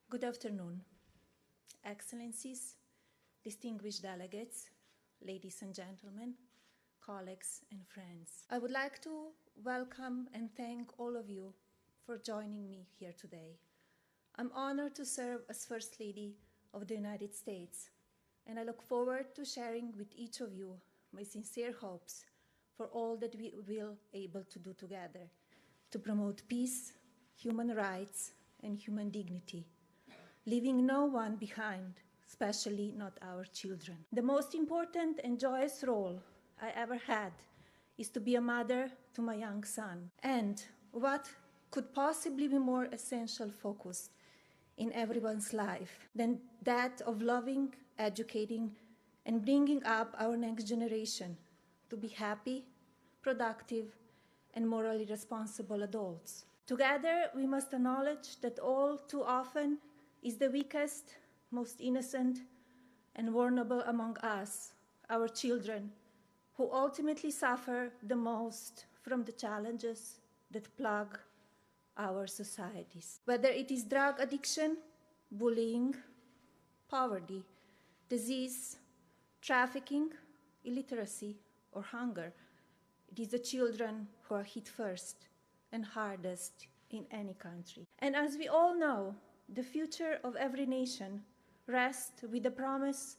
Good afternoon, Excellencies, distinguished delegates, ladies and gentlemen, colleagues and friends. I would like to welcome and thank all of you for joining me here today. I'm honored to serve as First Lady of the United States, and I look forward to sharing with each of you my sincere hopes for all that we will be able to do together to promote peace, human rights, and human dignity, leaving no one behind, especially not our children. The most important and joyous role I ever had is to be a mother to my young son. And what could possibly be more essential focus in everyone's life than that of loving, educating, and bringing up our next generation to be happy, productive, and morally responsible adults. Together, we must acknowledge that all too often is the weakest, most innocent, and vulnerable among us, our children, who ultimately suffer the most from the challenges that plague our societies. Whether it is drug addiction, bullying, poverty, disease, trafficking, illiteracy, or hunger, it is the children who are hit first and hardest in any country. And as we all know, the future of every nation rests with the promise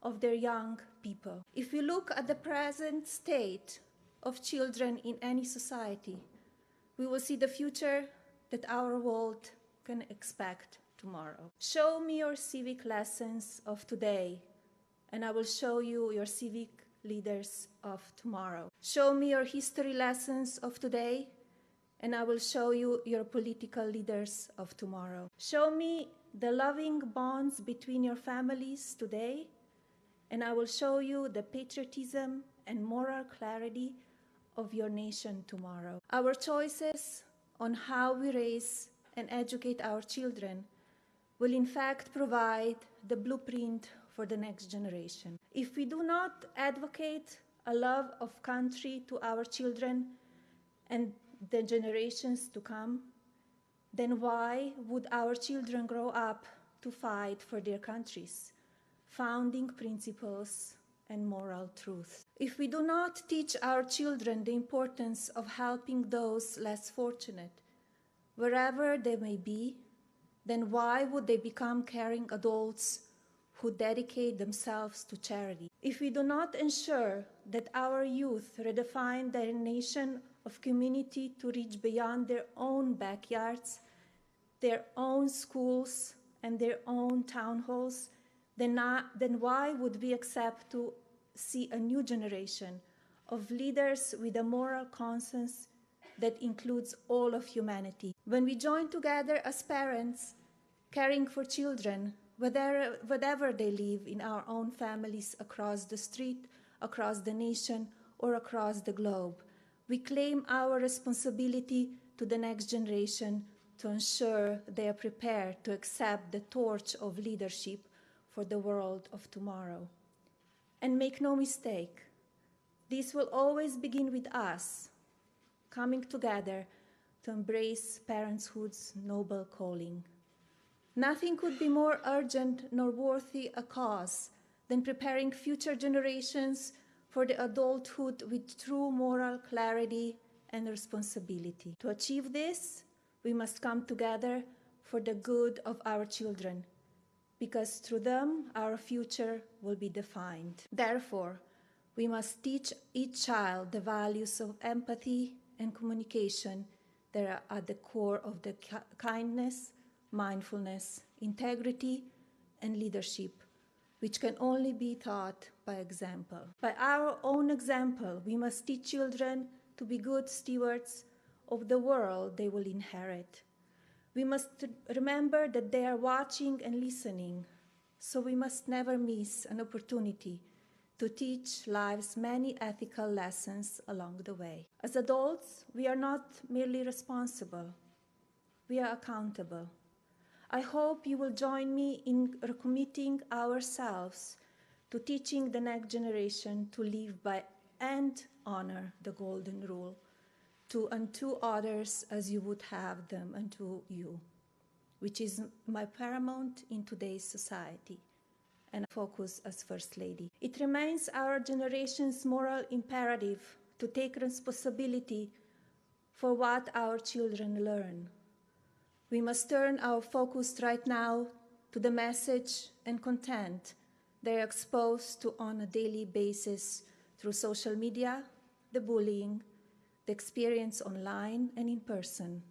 of their young people. If we look at the present state of children in any society, we will see the future that our world can expect tomorrow. Show me your civic lessons of today, and I will show you your civic leaders of tomorrow. Show me your history lessons of today, and I will show you your political leaders of tomorrow. Show me the loving bonds between your families today, and I will show you the patriotism and moral clarity of your nation tomorrow. Our choices on how we raise and educate our children will in fact provide the blueprint for the next generation. If we do not advocate a love of country to our children and the generations to come, then why would our children grow up to fight for their countries, founding principles and moral truth? If we do not teach our children the importance of helping those less fortunate, wherever they may be, then why would they become caring adults who dedicate themselves to charity? If we do not ensure that our youth redefine their nation of community to reach beyond their own backyards, their own schools, and their own town halls, then why would we accept to see a new generation of leaders with a moral conscience that includes all of humanity? When we join together as parents, caring for children, wherever they live in our own families across the street, across the nation, or across the globe, we claim our responsibility to the next generation to ensure they are prepared to accept the torch of leadership for the world of tomorrow. And make no mistake, this will always begin with us, coming together to embrace parenthood's noble calling. Nothing could be more urgent nor worthy a cause than preparing future generations for the adulthood with true moral clarity and responsibility. To achieve this, we must come together for the good of our children, because through them our future will be defined. Therefore, we must teach each child the values of empathy and communication that are at the core of the kindness, mindfulness, integrity, and leadership, which can only be taught by example. By our own example, we must teach children to be good stewards of the world they will inherit. We must remember that they are watching and listening, so we must never miss an opportunity to teach life's many ethical lessons along the way. As adults, we are not merely responsible, we are accountable. I hope you will join me in recommitting ourselves to teaching the next generation to live by and honor the golden rule, to unto others as you would have them unto you. which is my paramount in today's society, and focus as First Lady. It remains our generation's moral imperative to take responsibility for what our children learn. We must turn our focus right now to the message and content they are exposed to on a daily basis through social media, the bullying, the experience online and in person,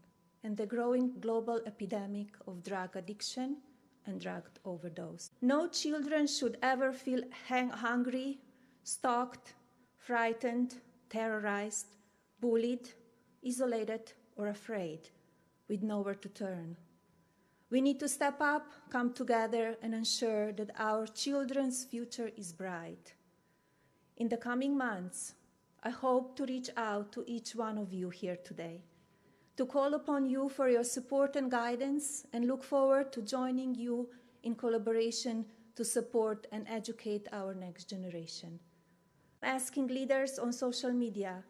and the growing global epidemic of drug addiction and drug overdose. No children should ever feel hungry, stalked, frightened, terrorized, bullied, isolated, or afraid, with nowhere to turn. We need to step up, come together, and ensure that our children's future is bright. In the coming months, I hope to reach out to each one of you here today, to call upon you for your support and guidance, and look forward to joining you in collaboration to support and educate our next generation. Asking leaders on social media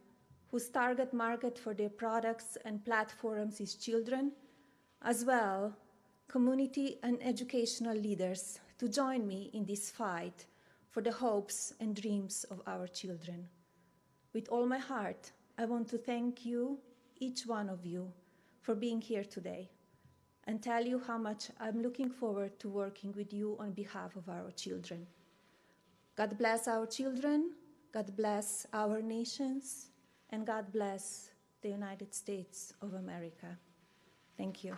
whose target market for their products and platforms is children, as well community and educational leaders, to join me in this fight for the hopes and dreams of our children. With all my heart, I want to thank you, each one of you, for being here today, and tell you how much I'm looking forward to working with you on behalf of our children. God bless our children, God bless our nations, and God bless the United States of America. Thank you.